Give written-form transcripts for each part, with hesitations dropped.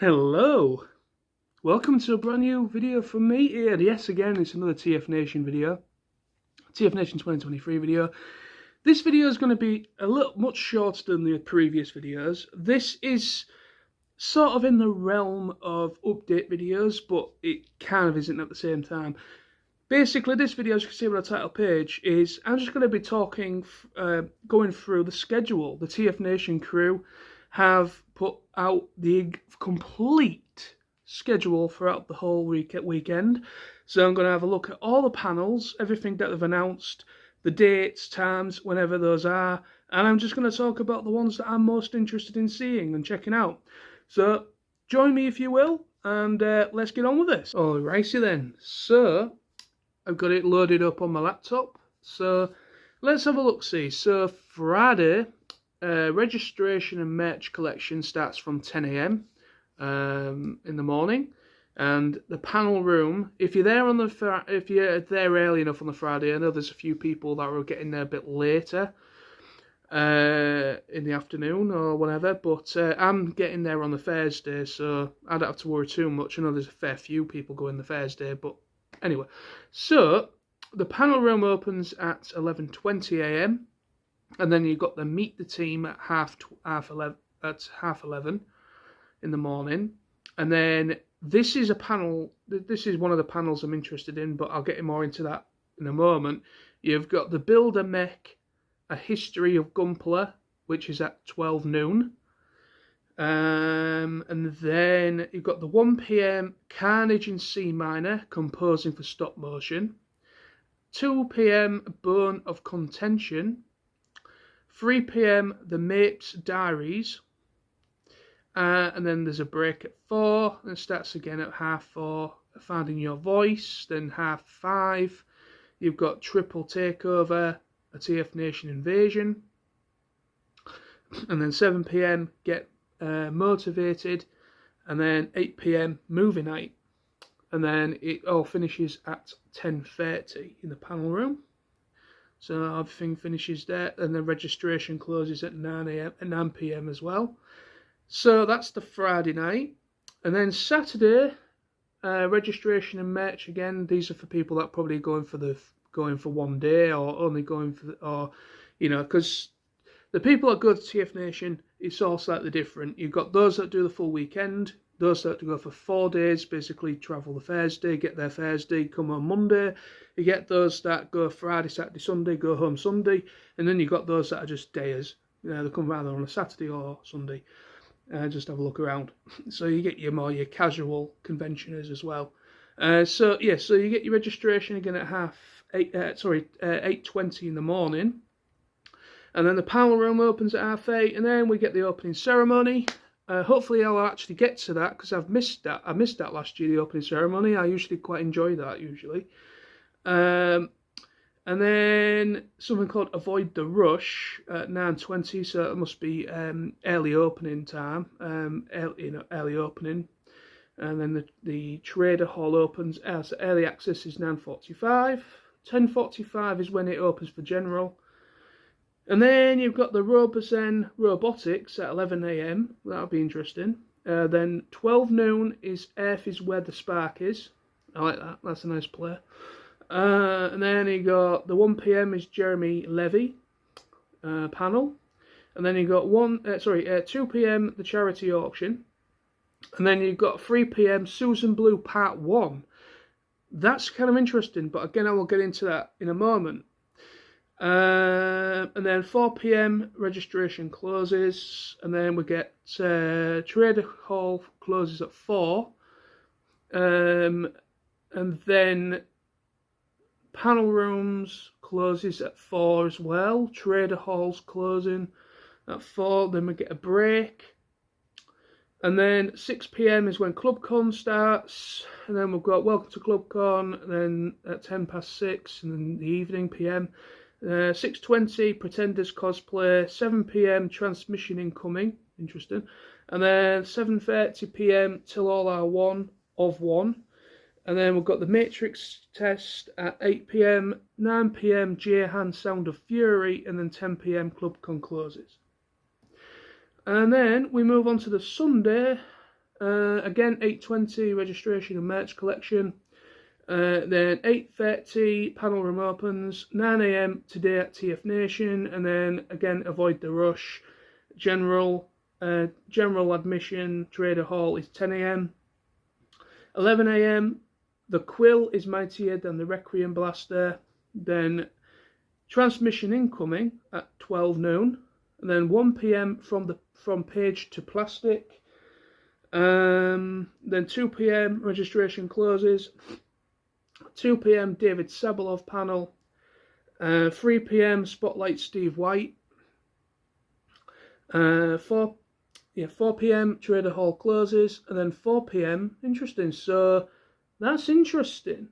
Hello, welcome to a brand new video from me here. Yes, again, it's another TFNation video, TFNation 2023 video. This video is going to be much shorter than the previous videos. This is sort of in the realm of update videos, but it kind of isn't at the same time. Basically, this video, as you can see on the title page, is I'm just going to be talking, going through the schedule. The TFNation crew have put out the complete schedule throughout the whole weekend. So I'm going to have a look at all the panels, everything that they've announced, the dates, times, whenever those are, and I'm just going to talk about the ones that I'm most interested in seeing and checking out. So join me if you will, and let's get on with this. Alrighty then, so I've got it loaded up on my laptop, so let's have a look-see. So Friday, registration and merch collection starts from 10 AM in the morning, and the panel room, if you're there if you're there early enough on the Friday, I know there's a few people that are getting there a bit later in the afternoon or whatever, but I'm getting there on the Thursday, so I don't have to worry too much. I know there's a fair few people going the Thursday, but anyway, so the panel room opens at 11:20 AM, and then you've got the meet the team at half 11 in the morning, and then this is a panel. This is one of the panels I'm interested in, but I'll get more into that in a moment. You've got the Builder Mech, A History of Gunpla, which is at 12 noon. And then you've got the 1 PM Carnage in C minor, composing for stop motion. 2 PM Bone of Contention. 3 PM The Mapes Diaries. And then there's a break at 4, and it starts again at 4:30, Finding Your Voice. Then 5:30, you've got Triple Takeover, a TFNation Invasion. And then 7 PM Get Motivated, and then 8 PM Movie Night, and then it all finishes at 10:30 in the panel room. So everything finishes there, and the registration closes at 9 PM as well. So that's the Friday night, and then Saturday, registration and merch again. These are for people that are probably going for one day, or only going for because the people that go to TFNation, it's all slightly different. You've got those that do the full weekend, those that have to go for 4 days, basically travel the Thursday, get there Thursday, come on Monday. You get those that go Friday, Saturday, Sunday, go home Sunday, and then you've got those that are just dayers. They come either on a Saturday or Sunday, just have a look around. So you get your casual conventioners as well. So you get your registration again at 8:20 in the morning. And then the panel room opens at 8:30, and then we get the opening ceremony. Hopefully I'll actually get to that, because I've missed that. I missed that last year, the opening ceremony. I usually quite enjoy that, usually. And then something called Avoid the Rush at 9:20, so it must be early opening time, early opening. And then the Trader Hall opens, so early access is 9:45. 10:45 is when it opens for general. And then you've got the Robozen Robotics at 11 AM. That'll be interesting. Then 12 noon is Earth is Where the Spark Is. I like that. That's a nice play. And then you got the 1 PM is Jeremy Levy panel. And then you got 2 PM the charity auction. And then you've got 3 PM Susan Blue Part 1. That's kind of interesting, but again I will get into that in a moment. And then 4 PM registration closes, and then we get Trader Hall closes at 4, and then panel rooms closes at 4 as well. Trader Hall's closing at 4, then we get a break, and then 6 PM is when ClubCon starts, and then we've got Welcome to ClubCon, and then at 6:10 in the evening PM. 6:20 Pretenders cosplay, 7 PM transmission incoming, interesting, and then 7:30 PM Till All Are One of One, and then we've got the Matrix test at 8 PM, 9 PM J-Han Sound of Fury, and then 10 PM ClubCon closes. And then we move on to the Sunday, again 8:20 registration and merch collection. Then 8:30 panel room opens, 9 AM today at TFNation, and then again avoid the rush. General admission Trader Hall is 10 AM. 11 AM the Quill is mightier than the Requiem Blaster. Then transmission incoming at 12 noon, and then 1 PM from page to plastic. Then 2 PM registration closes. 2 PM David Sabalov panel. 3 PM Spotlight Steve White. 4 PM Trader Hall closes, and then 4 PM. Interesting. So that's interesting.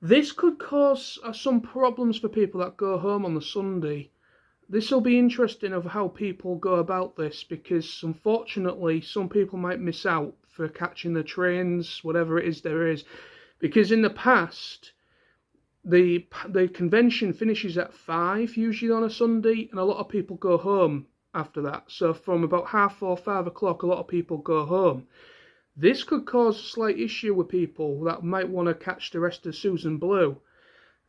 This could cause some problems for people that go home on the Sunday. This will be interesting of how people go about this, because unfortunately some people might miss out for catching the trains, whatever it is there is. Because in the past, the convention finishes at 5 usually on a Sunday, and a lot of people go home after that. So from about 4:30, 5 o'clock, a lot of people go home. This could cause a slight issue with people that might want to catch the rest of Susan Blue.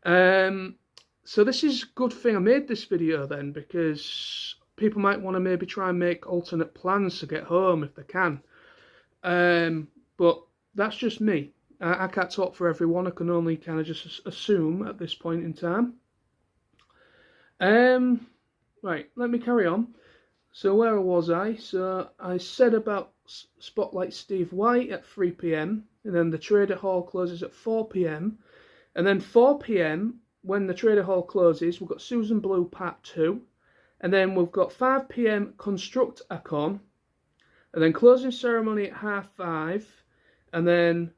So this is a good thing I made this video then, because people might want to maybe try and make alternate plans to get home if they can. But that's just me. I can't talk for everyone. I can only kind of just assume at this point in time. Right, let me carry on. So where was I? So I said about Spotlight Steve White at 3 PM, and then the Trader Hall closes at 4 PM, and then 4 PM when the Trader Hall closes, we've got Susan Blue Part 2, and then we've got 5 PM Construct-A-Con, and then closing ceremony at 5:30, and then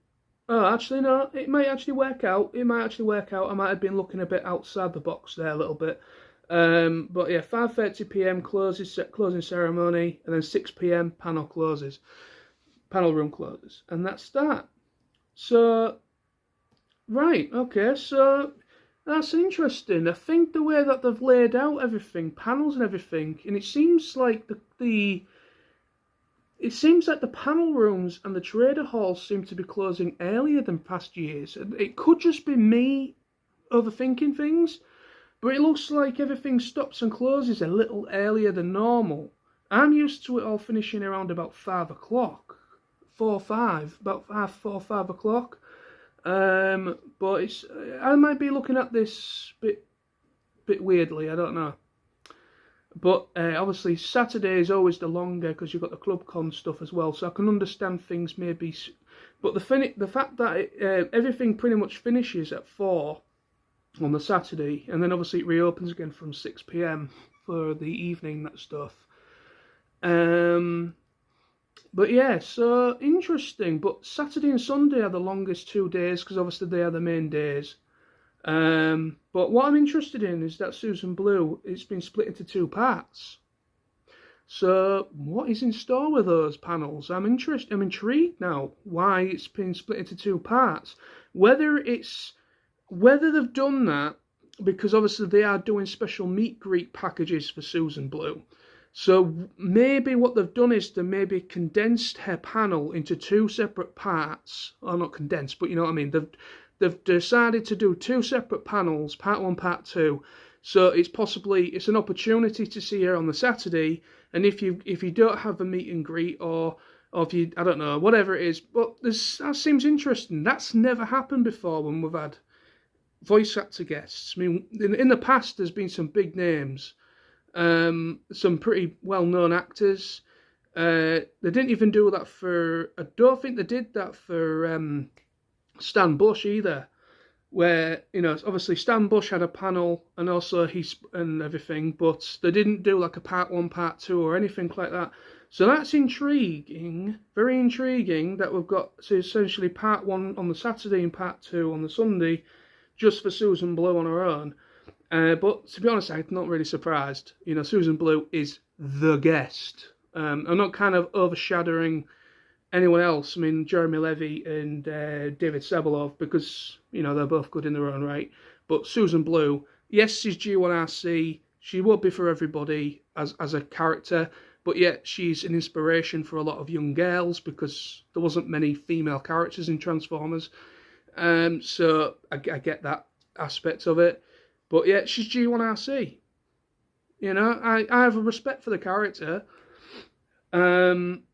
oh, actually, no, it might actually work out. I might have been looking a bit outside the box there a little bit. But yeah, 5:30 PM closing ceremony, and then 6 PM panel room closes. And that's that. So, right, okay, so that's interesting. I think the way that they've laid out everything, panels and everything, and it seems like the panel rooms and the trader halls seem to be closing earlier than past years. It could just be me overthinking things, but it looks like everything stops and closes a little earlier than normal. I'm used to it all finishing around about 5 o'clock. 5 o'clock. But I might be looking at this bit weirdly, I don't know. But obviously Saturday is always the longer, because you've got the club con stuff as well, so I can understand things maybe. But the fact that everything pretty much finishes at 4 on the Saturday, and then obviously it reopens again from 6 PM for the evening, that stuff. But yeah, so interesting. But Saturday and Sunday are the longest 2 days, because obviously they are the main days. But what I'm interested in is that Susan Blue, it's been split into 2 parts. So what is in store with those panels? I'm intrigued now why it's been split into 2 parts. Whether they've done that because obviously they are doing special meet greet packages for Susan Blue. So maybe what they've done is they maybe condensed her panel into 2 separate parts. Or not condensed, but you know what I mean. They've decided to do 2 separate panels, part 1, part 2. So it's an opportunity to see her on the Saturday. And if you don't have a meet and greet, or if you, I don't know, whatever it is, but that seems interesting. That's never happened before when we've had voice actor guests. I mean, in the past there's been some big names, some pretty well-known actors. They didn't even do that for. I don't think they did that for Stan Bush either, where, you know, obviously Stan Bush had a panel and also and everything, but they didn't do like a part 1, part 2 or anything like that. So that's intriguing, very intriguing, that we've got essentially part 1 on the Saturday and part 2 on the Sunday, just for Susan Blue on her own. But to be honest, I'm not really surprised. You know, Susan Blue is the guest. I'm not kind of overshadowing anyone else. I mean, Jeremy Levy and David Sabalov, because, you know, they're both good in their own right. But Susan Blue, yes, she's G1RC. She won't be for everybody as a character, but yet she's an inspiration for a lot of young girls because there wasn't many female characters in Transformers. So I get that aspect of it. But yeah, she's G1RC. You know, I have a respect for the character.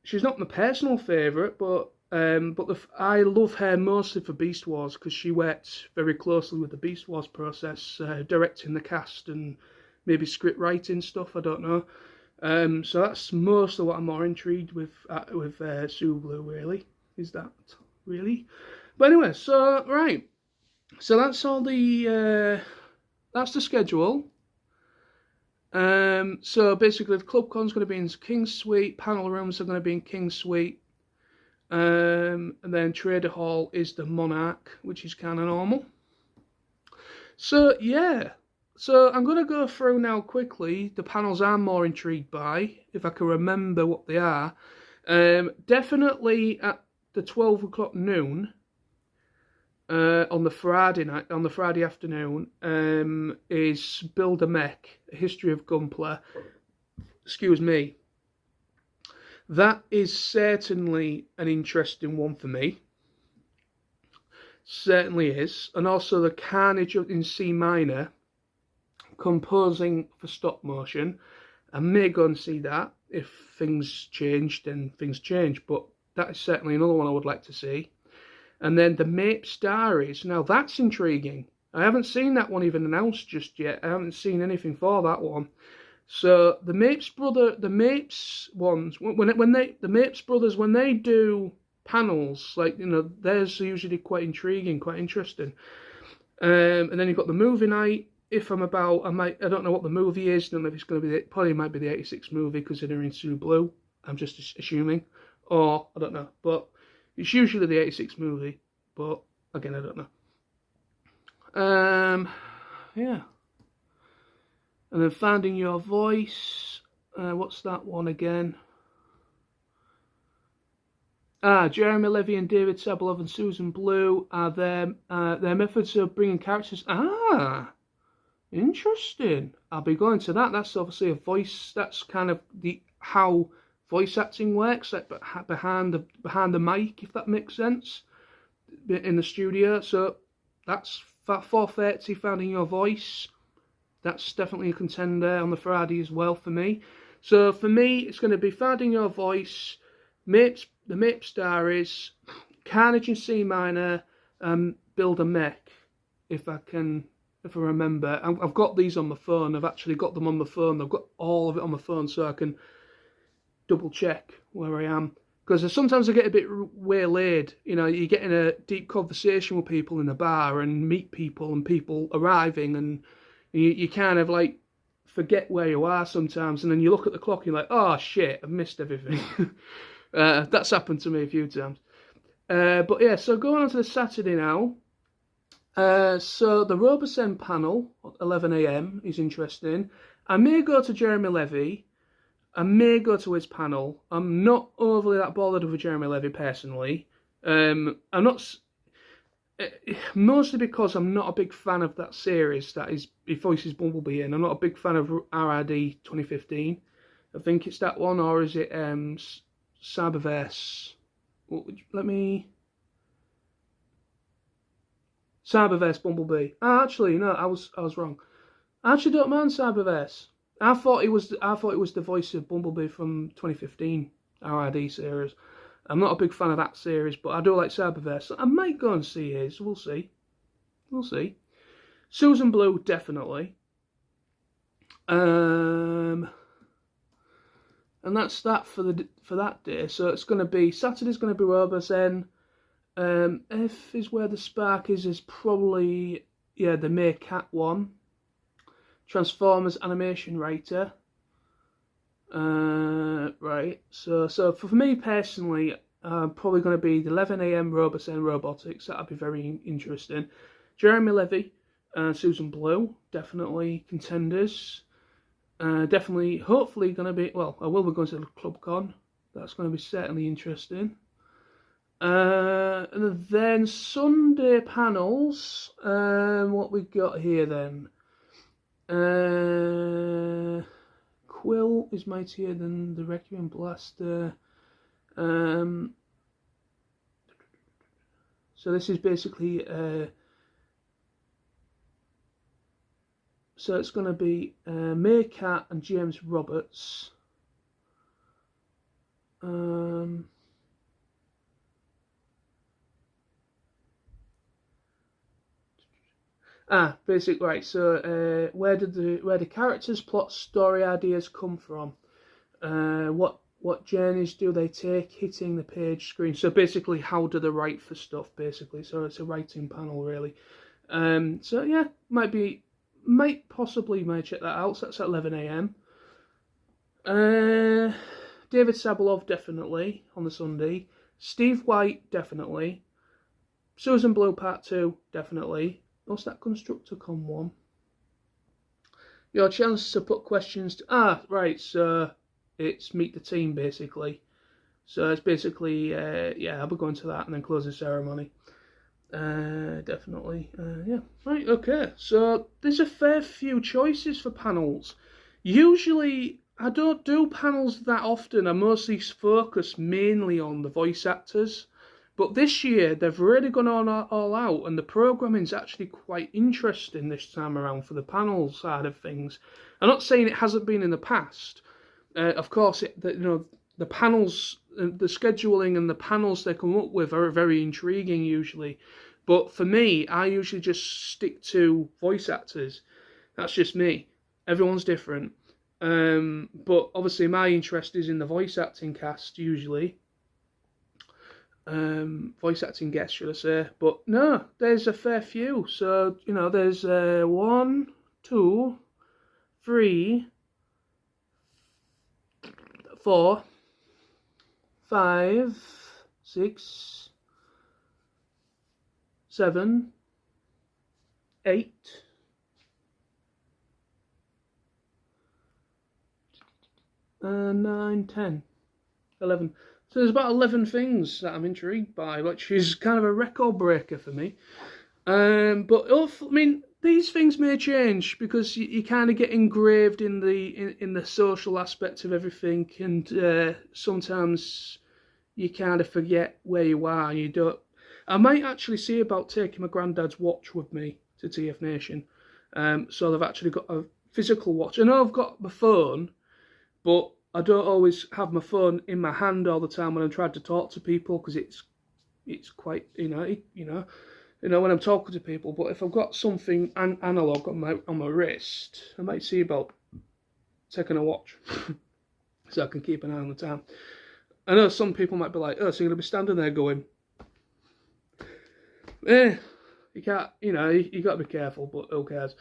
She's not my personal favourite, but I love her mostly for Beast Wars because she worked very closely with the Beast Wars process, directing the cast and maybe script writing stuff. I don't know. So that's mostly what I'm more intrigued with Sue Blue. Really, is that really? But anyway, so right, so that's all the that's the schedule. So basically, the ClubCon's going to be in King's Suite. Panel rooms are going to be in King's Suite. And then Trader Hall is the Monarch, which is kind of normal. So yeah, so I'm going to go through now quickly the panels I'm more intrigued by, if I can remember what they are. Definitely at the 12 o'clock noon on the Friday night, on the Friday afternoon, is Build a Mech, A History of Gunpla. Excuse me. That is certainly an interesting one for me. Certainly is. And also the Carnage in C minor, composing for stop motion. I may go and see that. If things change, then things change. But that is certainly another one I would like to see. And then the Mapes Diaries. Now that's intriguing. I haven't seen that one even announced just yet. I haven't seen anything for that one. So the Mapes ones, the Mapes brothers, when they do panels, like, you know, theirs are usually quite intriguing, quite interesting. And then you've got the movie night. If I'm about, I don't know what the movie is. I don't know if it's going to be, probably might be the 86 movie, considering Sue Blue. I'm just assuming, or I don't know, but it's usually the 86 movie. But again, I don't know. Yeah. And then Finding Your Voice. What's that one again? Jeremy Levy and David Sabelov and Susan Blue are their methods of bringing characters. Interesting. I'll be going to that. That's obviously a voice. That's kind of how voice acting works, like behind the mic, if that makes sense, in the studio. So that's 4:30. Finding Your Voice. That's definitely a contender on the Friday as well for me. So for me, it's going to be Finding Your Voice, the Mapes Diaries, Carnage in C minor, Build a Mech, if I remember. I've got these on my phone. I've actually got them on my phone. I've got all of it on my phone so I can double check where I am. Because sometimes I get a bit waylaid. You know, you get in a deep conversation with people in a bar and meet people and people arriving, and you kind of like forget where you are sometimes, and then you look at the clock and you're like, oh shit, I've missed everything. That's happened to me a few times. But yeah, so going on to the Saturday now. So the Robosen panel at 11 AM is interesting. I may go to Jeremy Levy. I may go to his panel. I'm not overly that bothered with Jeremy Levy personally. I'm not... Mostly because I'm not a big fan of that series that he voices Bumblebee in. I'm not a big fan of RRD 2015. I think it's that one, or is it Cyberverse? Cyberverse Bumblebee. Actually, no, I was wrong. I actually don't mind Cyberverse. I thought it was the voice of Bumblebee from 2015 RRD series. I'm not a big fan of that series, but I do like Cyberverse. I might go and see his. We'll see. We'll see. Susan Blue, definitely. And that's that for that day. So it's going to be Saturday's going to be Robosen. F is where the spark is probably the May Cat one. Transformers animation writer. Right, so for me personally, probably going to be the 11 AM Robosen Robotics. That'll be very interesting. Jeremy Levy and Susan Blue, definitely contenders. Definitely, hopefully going to be, well, I will be going to the ClubCon. That's going to be certainly interesting. And then Sunday panels, what we got here then? Quill is mightier than the Requiem Blaster. So this is basically so it's going to be Meerkat and James Roberts. Basically, right. So, where the characters, plot, story ideas come from? What journeys do they take hitting the page screen? So basically, how do they write for stuff? Basically, so it's a writing panel really. So yeah, might possibly check that out. So that's at 11 a.m. David Sabalov definitely on the Sunday. Steve White definitely. Susan Blue Part 2 definitely. What's that Constructicon one? Your chance to put questions to... right, so it's Meet the Team, basically. So it's basically, yeah, I'll be going to that and then closing ceremony. Definitely, yeah. Right, okay. So there's a fair few choices for panels. Usually, I don't do panels that often. I mostly focus mainly on the voice actors. But this year, they've really gone on all out, and the programming's actually quite interesting this time around for the panel side of things. I'm not saying it hasn't been in the past. Of course, the panels, the scheduling and the panels they come up with are very intriguing usually. But for me, I usually just stick to voice actors. That's just me. Everyone's different. But obviously, my interest is in the voice acting cast usually. Voice acting guests, should I say? But no, there's a fair few. So there's 1, 2, 3, 4, 5, 6, 7, 8, 9, 10, 11. So there's about 11 things that I'm intrigued by, which is kind of a record breaker for me. But I mean, these things may change because you kind of get engraved in the social aspect of everything, and sometimes you kind of forget where you are. And you don't. I might actually see about taking my granddad's watch with me to TFNation. So they've actually got a physical watch. I know I've got my phone, but I don't always have my phone in my hand all the time when I'm trying to talk to people, because it's quite when I'm talking to people. But if I've got something analog on my wrist, I might see about taking a watch so I can keep an eye on the time. I know some people might be like, "Oh, so you're gonna be standing there going, you can't, you got to be careful, but who cares?"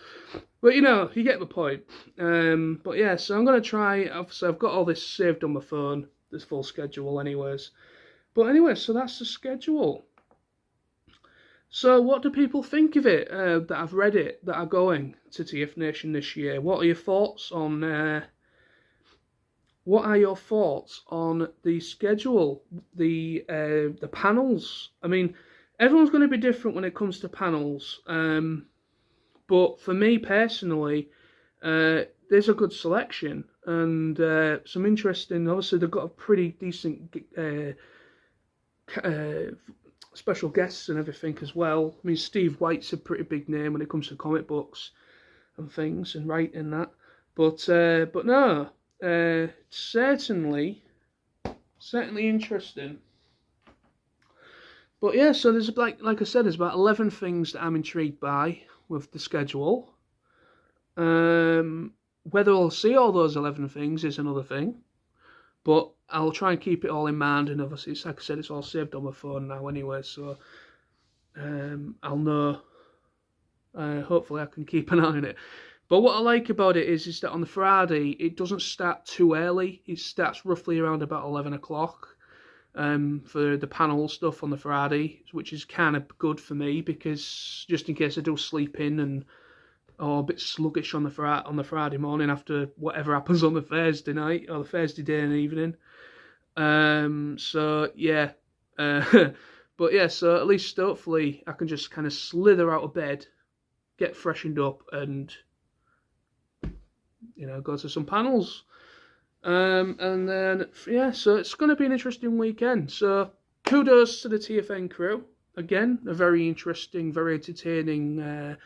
But you get the point. But yeah, so I'm going to try. Obviously, I've got all this saved on my phone, this full schedule anyways. But anyway, so that's the schedule. So what do people think of it that I've read it, that are going to TFNation this year? What are your thoughts on the schedule, the panels? I mean, everyone's going to be different when it comes to panels. But for me personally, there's a good selection and some interesting. Obviously, they've got a pretty decent special guests and everything as well. I mean, Steve White's a pretty big name when it comes to comic books and things and writing that. But no, certainly interesting. But yeah, so there's like I said, there's about 11 things that I'm intrigued by with the schedule. Whether I'll see all those 11 things is another thing, but I'll try and keep it all in mind. And obviously, like I said, it's all saved on my phone now anyway, so I'll know. Hopefully, I can keep an eye on it. But what I like about it is that on the Friday, it doesn't start too early. It starts roughly around about 11 o'clock. For the panel stuff on the Friday, which is kind of good for me, because just in case I do sleep in or a bit sluggish on the Friday morning after whatever happens on the Thursday night or the Thursday day and evening. So yeah, but yeah, so at least hopefully I can just kind of slither out of bed, get freshened up, and go to some panels. And then, yeah, so it's going to be an interesting weekend. So kudos to the TFN crew. Again, a very interesting, very entertaining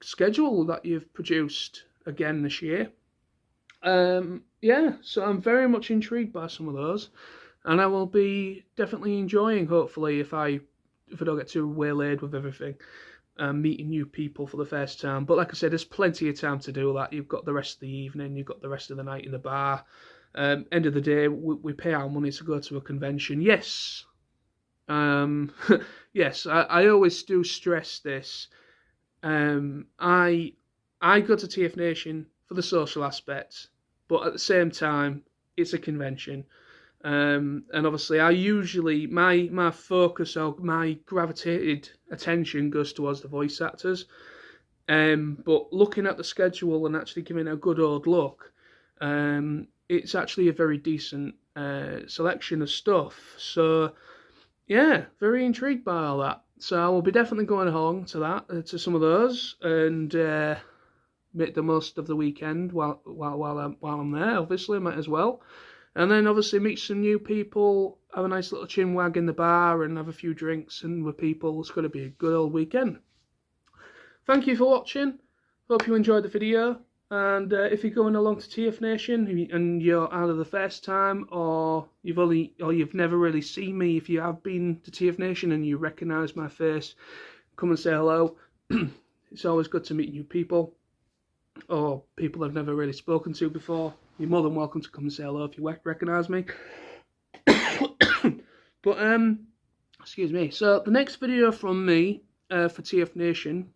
schedule that you've produced again this year. Yeah, so I'm very much intrigued by some of those, and I will be definitely enjoying, hopefully, if I don't get too waylaid with everything, meeting new people for the first time. But like I said, there's plenty of time to do that. You've got the rest of the evening, you've got the rest of the night in the bar. End of the day, we pay our money to go to a convention. Yes, yes, I always do stress this. I go to TFNation for the social aspects, but at the same time, it's a convention. And obviously, I usually my focus or my gravitated attention goes towards the voice actors. But looking at the schedule and actually giving it a good old look, it's actually a very decent selection of stuff. So yeah, very intrigued by all that. So I will be definitely going along to that, to some of those, and make the most of the weekend while I'm there. Obviously, might as well. And then obviously meet some new people, have a nice little chinwag in the bar and have a few drinks and with people. It's going to be a good old weekend. Thank you for watching. Hope you enjoyed the video. And if you're going along to TFNation and you're either the first time or you've never really seen me, if you have been to TFNation and you recognise my face, come and say hello. It's always good to meet new people or people I've never really spoken to before. You're more than welcome to come and say hello if you recognise me. But, excuse me. So, the next video from me for TFNation,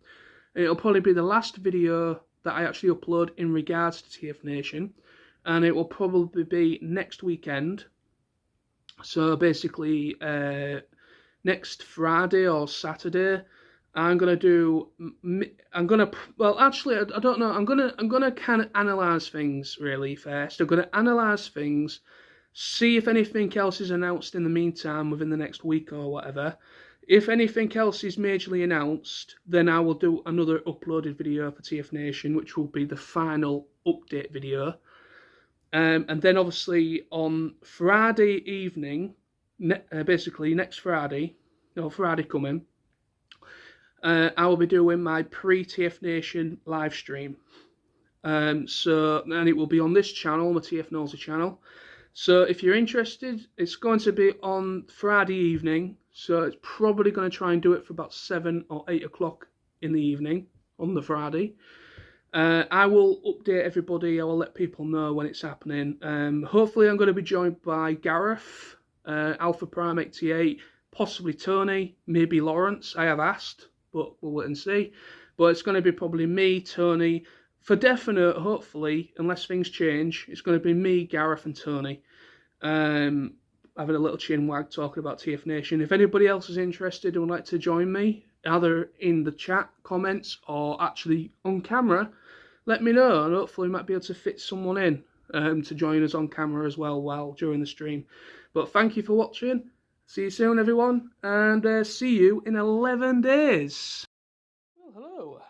it'll probably be the last video that I actually upload in regards to TFNation. And it will probably be next weekend. So, basically, next Friday or Saturday, well, actually, I don't know. I'm gonna kind of analyze things really first. I'm gonna analyze things, see if anything else is announced in the meantime within the next week or whatever. If anything else is majorly announced, then I will do another uploaded video for TFNation, which will be the final update video. And then obviously on Friday evening, basically next Friday, or Friday coming, I will be doing my pre-TFNation live stream. And it will be on this channel, my TF Nosy channel. So if you're interested, it's going to be on Friday evening. So it's probably going to try and do it for about 7 or 8 o'clock in the evening on the Friday. I will update everybody. I will let people know when it's happening. Hopefully I'm going to be joined by Gareth, Alpha Prime 88, possibly Tony, maybe Lawrence. I have asked, but we'll wait and see. But it's going to be probably me, Tony. For definite, hopefully, unless things change, it's going to be me, Gareth and Tony. Having a little chin wag talking about TFNation. If anybody else is interested and would like to join me, either in the chat, comments, or actually on camera, let me know, and hopefully we might be able to fit someone in to join us on camera as well during the stream. But thank you for watching. See you soon, everyone, and see you in 11 days. Well, hello.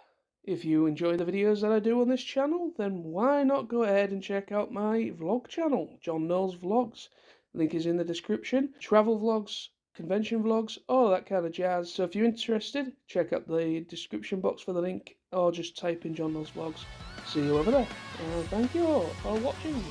If you enjoy the videos that I do on this channel, then why not go ahead and check out my vlog channel, John Knowles Vlogs. Link is in the description. Travel vlogs, convention vlogs, all that kind of jazz. So if you're interested, check out the description box for the link, or just type in John Knowles Vlogs. See you over there. And thank you all for watching.